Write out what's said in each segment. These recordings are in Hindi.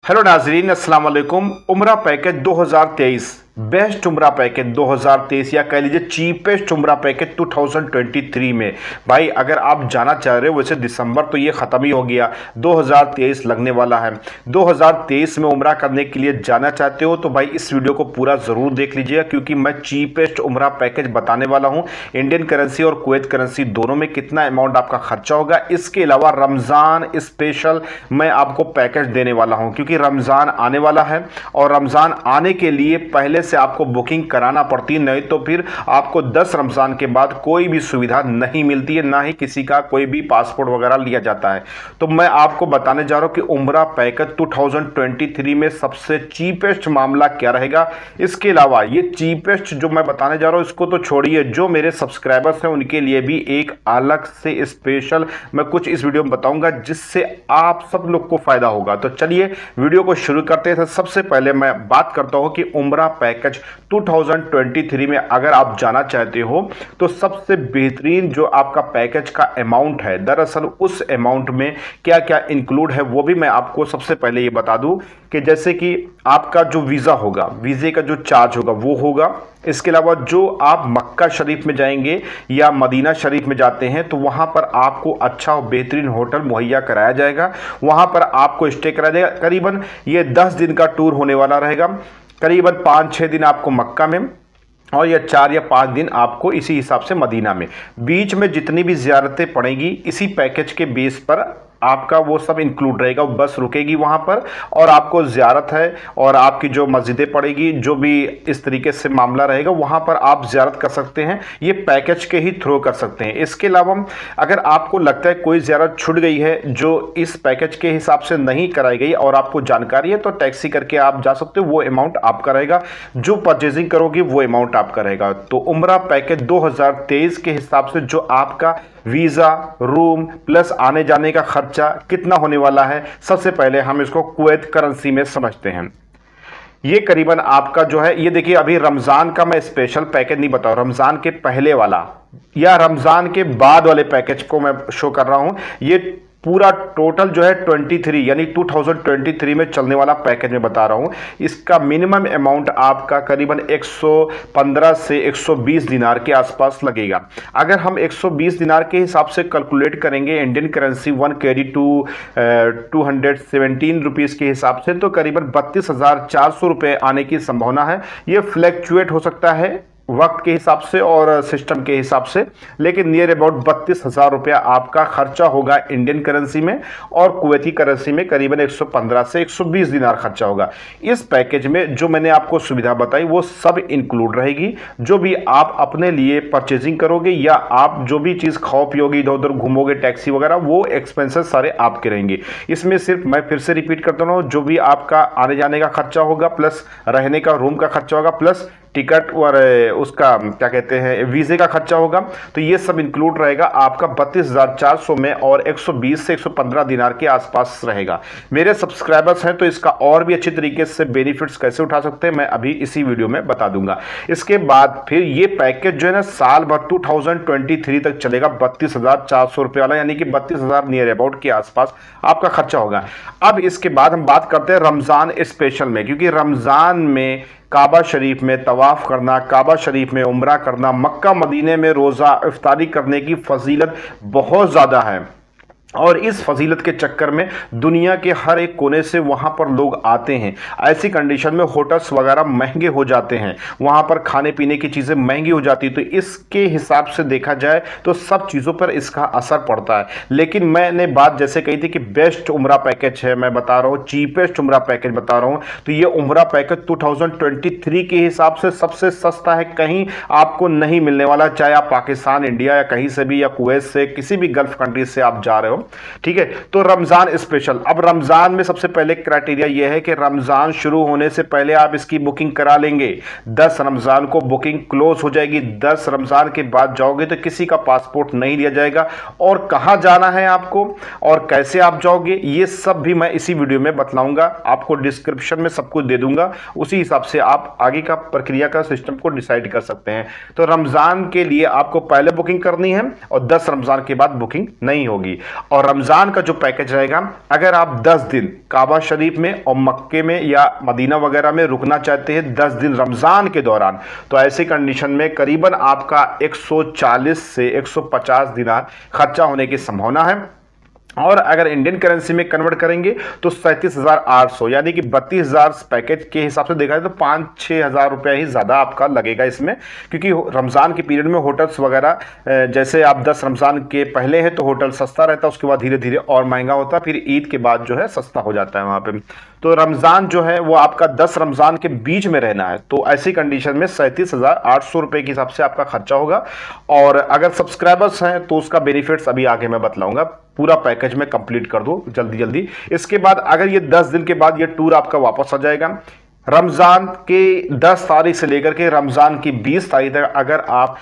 हेलो नाजरीन, अस्सलाम वालेकुम। उम्रा पैकेज 2023, बेस्ट उम्रा पैकेज 2023 या कह लीजिए चीपेस्ट उम्रा पैकेज 2023 में। भाई अगर आप जाना चाह रहे हो, वैसे दिसंबर तो ये ख़त्म ही हो गया, 2023 लगने वाला है। 2023 में उम्रा करने के लिए जाना चाहते हो तो भाई इस वीडियो को पूरा ज़रूर देख लीजिएगा, क्योंकि मैं चीपेस्ट उम्रा पैकेज बताने वाला हूँ। इंडियन करेंसी और कुवैत करेंसी दोनों में कितना अमाउंट आपका खर्चा होगा। इसके अलावा रमज़ान स्पेशल मैं आपको पैकेज देने वाला हूँ, क्योंकि रमज़ान आने वाला है और रमज़ान आने के लिए पहले से आपको बुकिंग कराना पड़ती है, नहीं तो फिर आपको 10 रमज़ान के बाद कोई भी सुविधा नहीं मिलती है, ना ही किसी का कोई भी पासपोर्ट वगैरह लिया जाता है। तो मैं आपको बताने जा रहा हूं कि उम्रा पैकेज 2023 में सबसे चीपेस्ट मामला क्या रहेगा। इसके अलावा ये चीपेस्ट जो मैं बताने जा रहा हूं, इसको तो छोड़िए, जो मेरे सब्सक्राइबर्स हैं उनके लिए भी एक अलग से स्पेशल मैं कुछ इस वीडियो में बताऊंगा, जिससे आप सब लोग को फायदा होगा। तो चलिए वीडियो को शुरू करते हैं। सबसे पहले मैं बात करता हूं कि उम्रा पैकेज 2023 में अगर आप जाना चाहते हो तो सबसे बेहतरीन जो आपका पैकेज का अमाउंट है, दरअसल उस अमाउंट में क्या क्या इंक्लूड है वो भी मैं आपको सबसे पहले ये बता दूं कि जैसे कि आपका जो वीज़ा होगा, वीज़े का जो चार्ज होगा वो होगा। इसके अलावा जो आप मक्का शरीफ में जाएंगे या मदीना शरीफ में जाते हैं तो वहाँ पर आपको अच्छा और बेहतरीन होटल मुहैया कराया जाएगा, वहाँ पर आपको स्टे कराया जाएगा। करीबन ये 10 दिन का टूर होने वाला रहेगा। करीबन 5-6 दिन आपको मक्का में और या 4 या 5 दिन आपको इसी हिसाब से मदीना में। बीच में जितनी भी ज़ियारतें पड़ेंगी इसी पैकेज के बेस पर आपका वो सब इंक्लूड रहेगा। बस रुकेगी वहाँ पर और आपको ज़ियारत है और आपकी जो मस्जिदें पड़ेगी, जो भी इस तरीके से मामला रहेगा वहाँ पर आप ज़ियारत कर सकते हैं, ये पैकेज के ही थ्रू कर सकते हैं। इसके अलावा अगर आपको लगता है कोई ज़ियारत छूट गई है जो इस पैकेज के हिसाब से नहीं कराई गई और आपको जानकारी है, तो टैक्सी करके आप जा सकते हो, वो अमाउंट आपका रहेगा। जो परचेजिंग करोगे वो अमाउंट आपका रहेगा। तो उम्रा पैकेज 2023 के हिसाब से जो आपका वीज़ा, रूम प्लस आने जाने का खर्चा कितना होने वाला है, सबसे पहले हम इसको कुवैत करेंसी में समझते हैं। ये करीबन आपका जो है, ये देखिए अभी रमज़ान का मैं स्पेशल पैकेज नहीं बताऊँ, रमज़ान के पहले वाला या रमज़ान के बाद वाले पैकेज को मैं शो कर रहा हूँ। ये पूरा टोटल जो है 23 यानी 2023 में चलने वाला पैकेज में बता रहा हूँ। इसका मिनिमम अमाउंट आपका करीबन 115 से 120 दिनार के आसपास लगेगा। अगर हम 120 दिनार के हिसाब से कैलकुलेट करेंगे Indian currency 1 KD to 217 rupees के हिसाब से, तो करीबन 32,400 रुपये आने की संभावना है। ये फ्लैक्चुएट हो सकता है वक्त के हिसाब से और सिस्टम के हिसाब से, लेकिन नियर अबाउट 32,000 रुपया आपका खर्चा होगा इंडियन करेंसी में, और कुवैती करेंसी में करीबन 115 से 120 दिनार खर्चा होगा। इस पैकेज में जो मैंने आपको सुविधा बताई वो सब इंक्लूड रहेगी। जो भी आप अपने लिए परचेजिंग करोगे या आप जो भी चीज़ खाओ पियोगे, इधर उधर घूमोगे, टैक्सी वगैरह, वो एक्सपेंसेस सारे आपके रहेंगे। इसमें सिर्फ मैं फिर से रिपीट करता हूँ, जो भी आपका आने जाने का खर्चा होगा, प्लस रहने का रूम का खर्चा होगा, प्लस टिकट और उसका क्या कहते हैं वीज़े का खर्चा होगा, तो ये सब इंक्लूड रहेगा आपका 32,400 में और 120 से 115 दिनार के आसपास रहेगा। मेरे सब्सक्राइबर्स हैं तो इसका और भी अच्छी तरीके से बेनिफिट्स कैसे उठा सकते हैं मैं अभी इसी वीडियो में बता दूंगा। इसके बाद फिर ये पैकेज जो है ना साल भर 2023 तक चलेगा, 32,400 रुपये वाला, यानी कि 32,000 नियर अबाउट के आसपास आपका खर्चा होगा। अब इसके बाद हम बात करते हैं रमज़ान स्पेशल में, क्योंकि रमज़ान में काबा शरीफ में तवाफ़ करना, काबा शरीफ में उम्रा करना, मक्का मदीने में रोज़ा इफ्तारी करने की फजीलत बहुत ज़्यादा है, और इस फजीलत के चक्कर में दुनिया के हर एक कोने से वहाँ पर लोग आते हैं। ऐसी कंडीशन में होटल्स वगैरह महंगे हो जाते हैं, वहाँ पर खाने पीने की चीज़ें महंगी हो जाती, तो इसके हिसाब से देखा जाए तो सब चीज़ों पर इसका असर पड़ता है। लेकिन मैंने बात जैसे कही थी कि बेस्ट उम्रा पैकेज है, मैं बता रहा हूँ चीपेस्ट उम्रा पैकेज बता रहा हूँ, तो ये उम्रा पैकेज 2023 के हिसाब से सबसे सस्ता है, कहीं आपको नहीं मिलने वाला, चाहे आप पाकिस्तान, इंडिया या कहीं से भी, या कुवैत से, किसी भी गल्फ कंट्री से आप जा रहे हो। ठीक है, तो रमजान स्पेशल। अब रमजान में सबसे पहले क्राइटेरिया यह है कि रमजान शुरू होने से पहले आप इसकी बुकिंग करा लेंगे। 10 रमजान को बुकिंग क्लोज हो जाएगी, 10 रमजान के बाद जाओगे तो किसी का पासपोर्ट नहीं लिया जाएगा। और कहां जाना है आपको और कैसे आप जाओगे, ये सब भी मैं इसी वीडियो में बतलाऊंगा, आपको डिस्क्रिप्शन में सब कुछ दे दूंगा, उसी हिसाब से आप आगे का प्रक्रिया का सिस्टम को डिसाइड कर सकते हैं। तो रमजान के लिए आपको पहले बुकिंग करनी है और 10 रमजान के बाद बुकिंग नहीं होगी। और रमज़ान का जो पैकेज रहेगा, अगर आप 10 दिन काबा शरीफ में और मक्के में या मदीना वगैरह में रुकना चाहते हैं 10 दिन रमज़ान के दौरान, तो ऐसी कंडीशन में करीबन आपका 140 से 150 दिनार खर्चा होने की संभावना है। और अगर इंडियन करेंसी में कन्वर्ट करेंगे तो 37,800 यानी कि 32,000 पैकेज के हिसाब से देखा जाए तो 5-6 हज़ार रुपया ही ज़्यादा आपका लगेगा इसमें, क्योंकि रमज़ान के पीरियड में होटल्स वगैरह जैसे आप 10 रमज़ान के पहले हैं तो होटल सस्ता रहता है, उसके बाद धीरे धीरे और महंगा होता है, फिर ईद के बाद जो है सस्ता हो जाता है वहाँ पे। तो रमज़ान जो है वो आपका 10 रमज़ान के बीच में रहना है, तो ऐसी कंडीशन में 37,800 रुपये के हिसाब से आपका खर्चा होगा। और अगर सब्सक्राइबर्स हैं तो उसका बेनिफिट्स अभी आगे मैं बतलाऊंगा, पूरा पैकेज में कंप्लीट कर दो जल्दी जल्दी। इसके बाद अगर ये 10 दिन के बाद ये टूर आपका वापस आ जाएगा, रमज़ान के 10 तारीख से लेकर के रमज़ान की 20 तारीख तक अगर आप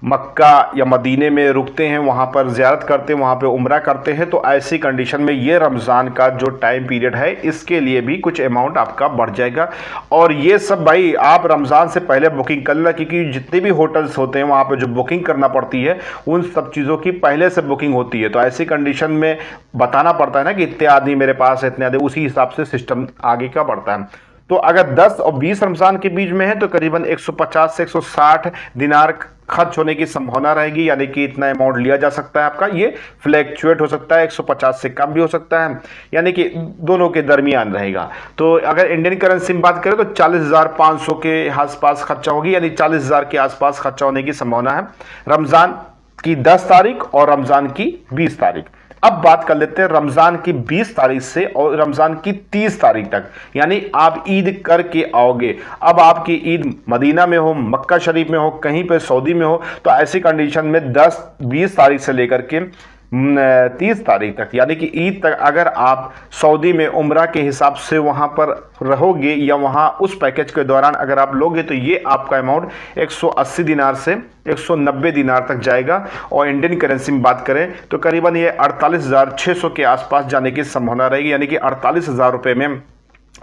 मक्का या मदीने में रुकते हैं, वहाँ पर ज़ियारत करते हैं, वहाँ पे उम्रा करते हैं, तो ऐसी कंडीशन में ये रमज़ान का जो टाइम पीरियड है इसके लिए भी कुछ अमाउंट आपका बढ़ जाएगा। और ये सब भाई आप रमज़ान से पहले बुकिंग कर लेना, क्योंकि जितने भी होटल्स होते हैं वहाँ पे जो बुकिंग करना पड़ती है उन सब चीज़ों की पहले से बुकिंग होती है। तो ऐसी कंडीशन में बताना पड़ता है ना कि इतने आदमी मेरे पास है, इतने आदमी, उसी हिसाब से सिस्टम आगे का बढ़ता है। तो अगर 10 और 20 रमज़ान के बीच में है तो करीबन 150 से 160 दिनार खर्च होने की संभावना रहेगी, यानी कि इतना अमाउंट लिया जा सकता है आपका। ये फ्लैक्चुएट हो सकता है, 150 से कम भी हो सकता है, यानी कि दोनों के दरमियान रहेगा। तो अगर इंडियन करेंसी में बात करें तो 40,500 के आसपास खर्चा होगी, यानी 40,000 के आसपास खर्चा होने की संभावना है रमज़ान की 10 तारीख और रमज़ान की 20 तारीख। अब बात कर लेते हैं रमज़ान की 20 तारीख से और रमज़ान की 30 तारीख तक, यानी आप ईद करके आओगे। अब आपकी ईद मदीना में हो, मक्का शरीफ में हो, कहीं पे सऊदी में हो, तो ऐसी कंडीशन में 10-20 तारीख से लेकर के 30 तारीख तक यानी कि ईद तक अगर आप सऊदी में उम्रा के हिसाब से वहाँ पर रहोगे या वहाँ उस पैकेज के दौरान अगर आप लोगे, तो ये आपका अमाउंट 180 दिनार से 190 दिनार तक जाएगा। और इंडियन करेंसी में बात करें तो करीबन ये 48,600 के आसपास जाने की संभावना रहेगी, यानी कि 48,000 रुपये में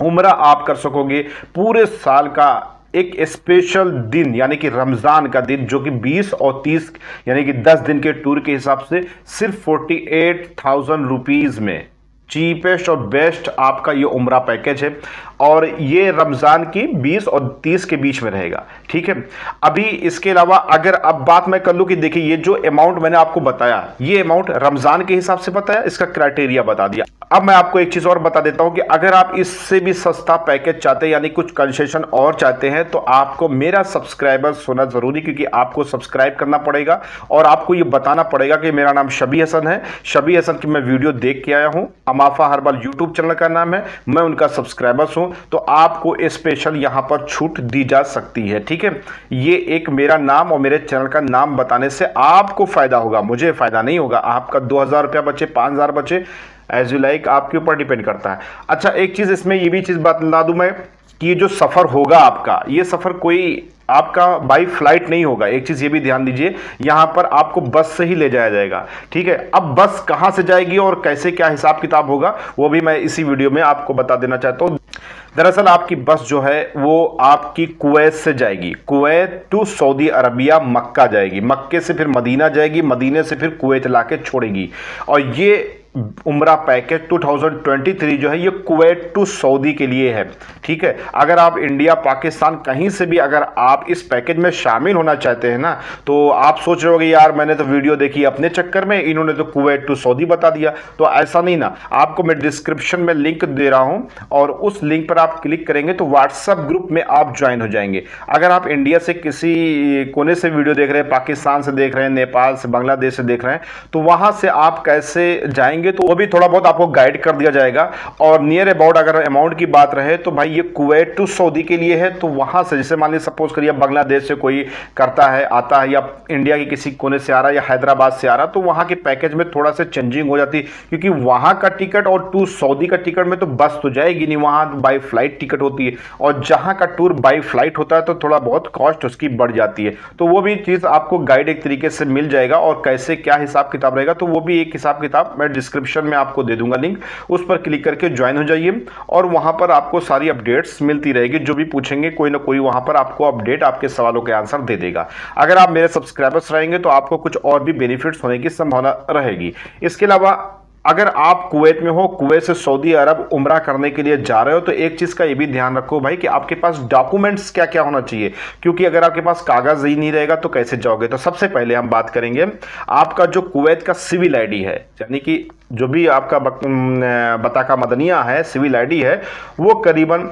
उम्रा आप कर सकोगे पूरे साल का एक स्पेशल दिन, यानी कि रमज़ान का दिन, जो कि 20 और 30 यानी कि 10 दिन के टूर के हिसाब से सिर्फ 48,000 रुपीज़ में चीपेस्ट और बेस्ट आपका ये उम्रा पैकेज है। और ये रमज़ान की 20 और 30 के बीच में रहेगा, ठीक है। अभी इसके अलावा अगर अब बात मैं कर लूँ कि देखिए ये जो अमाउंट मैंने आपको बताया, ये अमाउंट रमज़ान के हिसाब से बताया, इसका क्राइटेरिया बता दिया। अब मैं आपको एक चीज़ और बता देता हूं कि अगर आप इससे भी सस्ता पैकेज चाहते हैं, यानी कुछ कंसेशन और चाहते हैं, तो आपको मेरा सब्सक्राइबर्स होना ज़रूरी, क्योंकि आपको सब्सक्राइब करना पड़ेगा और आपको ये बताना पड़ेगा कि मेरा नाम शबी हसन है, शबी हसन की मैं वीडियो देख के आया हूँ, अमाफा हर्बल यूट्यूब चैनल का नाम है, मैं उनका सब्सक्राइबर्स हूँ, तो आपको स्पेशल यहां पर छूट दी जा सकती है, ठीक है। ये एक मेरा नाम और मेरे चैनल का नाम बताने से आपको फायदा होगा, मुझे फायदा नहीं होगा। आपका 2,000 रुपया बचे, 5,000 बचे, एज यू लाइक, आपके ऊपर डिपेंड करता है। अच्छा, एक चीज इसमें ये भी चीज बता दूं मैं कि ये जो सफर होगा आपका, ये सफर कोई आपका बाई फ्लाइट नहीं होगा। एक चीज ये भी ध्यान दीजिए, यहां पर आपको बस से ही ले जाया जाएगा, ठीक है। अब बस कहां से जाएगी और कैसे क्या हिसाब किताब होगा वो भी मैं इसी वीडियो में आपको बता देना चाहता हूं। दरअसल आपकी बस जो है वो आपकी कुवैत से जाएगी, कुवैत टू सऊदी अरबिया मक्का जाएगी, मक्के से फिर मदीना जाएगी, मदीने से फिर कुवैत लाके छोड़ेगी। और ये उम्रा पैकेज 2023 जो है ये कुवैत टू सऊदी के लिए है, ठीक है। अगर आप इंडिया पाकिस्तान कहीं से भी अगर आप इस पैकेज में शामिल होना चाहते हैं ना, तो आप सोच रहे होगे यार मैंने तो वीडियो देखी अपने चक्कर में, इन्होंने तो कुवैत टू सऊदी बता दिया। तो ऐसा नहीं ना, आपको मैं डिस्क्रिप्शन में लिंक दे रहा हूं और उस लिंक पर आप क्लिक करेंगे तो व्हाट्सएप ग्रुप में आप ज्वाइन हो जाएंगे। अगर आप इंडिया से किसी कोने से वीडियो देख रहे हैं, पाकिस्तान से देख रहे हैं, नेपाल से, बांग्लादेश से देख रहे हैं, तो वहां से आप कैसे जाएंगे तो वो भी थोड़ा बहुत आपको गाइड कर दिया जाएगा। और नियर अबाउट अगर अमाउंट की बात रहे तो भाई ये कुवैत टू सऊदी के लिए है, तो वहां से जैसे मान लीजिए सपोज करिए बांग्लादेश से कोई करता है, आता है, या इंडिया के किसी कोने से आ रहा है या हैदराबाद से आ रहा, तो वहां के पैकेज में थोड़ा सा चेंजिंग हो जाती है, क्योंकि वहां का टिकट और टू सऊदी का टिकट में तो बस तो जाएगी नहीं, वहां बाई फ्लाइट टिकट होती है, और जहां का टूर बाई फ्लाइट होता है तो थोड़ा बहुत कॉस्ट उसकी बढ़ जाती है। तो वो भी चीज आपको गाइड एक तरीके से मिल जाएगा, और कैसे क्या हिसाब किताब रहेगा तो वो भी एक हिसाब किताब मैं डिस्क्रिप्शन में आपको दे दूंगा लिंक, उस पर क्लिक करके ज्वाइन हो जाइए और वहां पर आपको सारी अपडेट्स मिलती रहेगी। जो भी पूछेंगे कोई ना कोई वहां पर आपको अपडेट आपके सवालों के आंसर दे देगा। अगर आप मेरे सब्सक्राइबर्स रहेंगे तो आपको कुछ और भी बेनिफिट्स होने की संभावना रहेगी। इसके अलावा अगर आप कुवैत में हो, कुवैत से सऊदी अरब उम्रा करने के लिए जा रहे हो, तो एक चीज़ का ये भी ध्यान रखो भाई कि आपके पास डॉक्यूमेंट्स क्या क्या होना चाहिए, क्योंकि अगर आपके पास कागज़ ही नहीं रहेगा तो कैसे जाओगे। तो सबसे पहले हम बात करेंगे आपका जो कुवैत का सिविल आईडी है, यानी कि जो भी आपका बताका मदनिया है, सिविल आईडी है, वो करीबन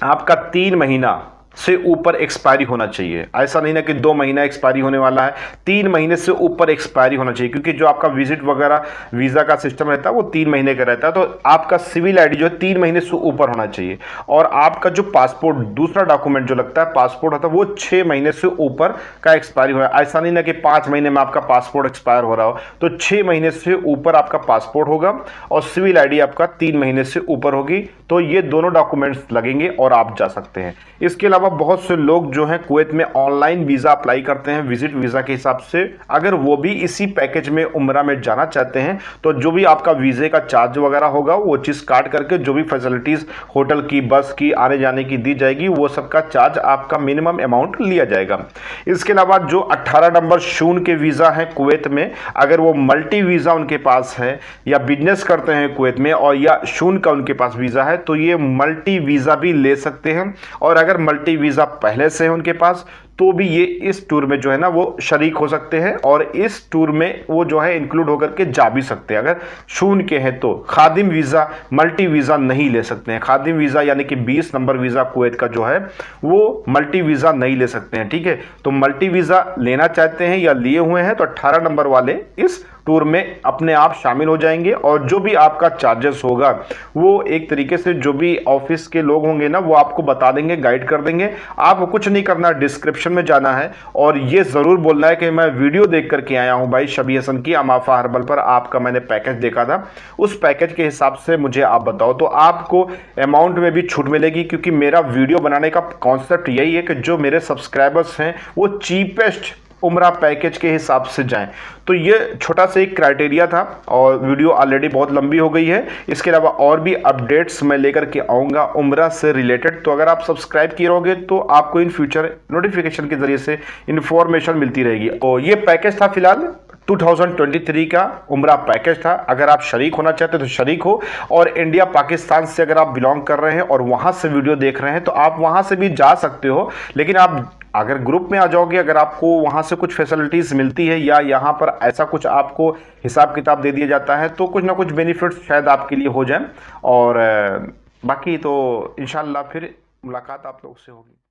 आपका 3 महीना से ऊपर एक्सपायरी होना चाहिए। ऐसा नहीं ना कि 2 महीना एक्सपायरी होने वाला है, 3 महीने से ऊपर एक्सपायरी होना चाहिए, क्योंकि जो आपका विजिट वगैरह वीज़ा का सिस्टम रहता है वो 3 महीने का रहता है। तो आपका सिविल आईडी जो है 3 महीने से ऊपर होना चाहिए। और आपका जो पासपोर्ट, दूसरा डॉक्यूमेंट जो लगता है पासपोर्ट होता है, वो 6 महीने से ऊपर का एक्सपायरी हो। ऐसा नहीं ना कि 5 महीने में आपका पासपोर्ट एक्सपायर हो रहा हो, तो 6 महीने से ऊपर आपका पासपोर्ट होगा और सिविल आईडी आपका 3 महीने से ऊपर होगी। तो ये दोनों डॉक्यूमेंट्स लगेंगे और आप जा सकते हैं। इसके अलावा बहुत से लोग जो हैं कुवैत में ऑनलाइन वीज़ा अप्लाई करते हैं विजिट वीज़ा के हिसाब से। अगर वो भी इसी पैकेज में उम्रा में जाना चाहते हैं तो जो भी आपका वीज़े का चार्ज वगैरह होगा वो चीज़ काट करके जो भी फैसिलिटीज़ होटल की, बस की, आने जाने की दी जाएगी, वो सबका चार्ज आपका मिनिमम अमाउंट लिया जाएगा। इसके अलावा जो 18 नंबर शून के वीज़ा हैं कुवैत में, अगर वो मल्टी वीज़ा उनके पास है या बिजनेस करते हैं कुवैत में और या शून का उनके पास वीज़ा है, तो ये मल्टी वीज़ा भी ले सकते हैं। और अगर मल्टी वीज़ा पहले से है उनके पास तो भी ये इस टूर में जो है ना वो शरीक हो सकते हैं और इस टूर में वो जो है इंक्लूड होकर के जा भी सकते हैं। अगर शून के हैं तो खादिम वीज़ा, मल्टी वीज़ा नहीं ले सकते हैं। खादिम वीज़ा यानी कि 20 नंबर वीज़ा कुवैत का जो है वो मल्टी वीज़ा नहीं ले सकते हैं, ठीक है। तो मल्टी वीज़ा लेना चाहते हैं या लिए हुए हैं तो 18 नंबर वाले इस टूर में अपने आप शामिल हो जाएंगे। और जो भी आपका चार्जेस होगा वो एक तरीके से जो भी ऑफिस के लोग होंगे ना वो आपको बता देंगे, गाइड कर देंगे। आपको कुछ नहीं करना, डिस्क्रिप्शन में जाना है और ये ज़रूर बोलना है कि मैं वीडियो देख करके आया हूँ भाई शबी हसन की अमाफा हर्बल पर, आपका मैंने पैकेज देखा था, उस पैकेज के हिसाब से मुझे आप बताओ। तो आपको अमाउंट में भी छूट मिलेगी, क्योंकि मेरा वीडियो बनाने का कॉन्सेप्ट यही है कि जो मेरे सब्सक्राइबर्स हैं वो चीपेस्ट उम्रा पैकेज के हिसाब से जाएं। तो ये छोटा सा एक क्राइटेरिया था और वीडियो ऑलरेडी बहुत लंबी हो गई है। इसके अलावा और भी अपडेट्स मैं लेकर के आऊँगा उम्रा से रिलेटेड। तो अगर आप सब्सक्राइब किए रहोगे तो आपको इन फ्यूचर नोटिफिकेशन के ज़रिए से इन्फॉर्मेशन मिलती रहेगी। और ये पैकेज था फिलहाल 2023 का उम्रा पैकेज था। अगर आप शरीक होना चाहते हैं तो शरीक हो, और इंडिया पाकिस्तान से अगर आप बिलोंग कर रहे हैं और वहाँ से वीडियो देख रहे हैं तो आप वहाँ से भी जा सकते हो। लेकिन आप अगर ग्रुप में आ जाओगे, अगर आपको वहाँ से कुछ फैसिलिटीज़ मिलती है या यहाँ पर ऐसा कुछ आपको हिसाब किताब दे दिया जाता है तो कुछ ना कुछ बेनिफिट्स शायद आपके लिए हो जाए। और बाकी तो इंशाल्लाह फिर मुलाकात आप लोग से होगी।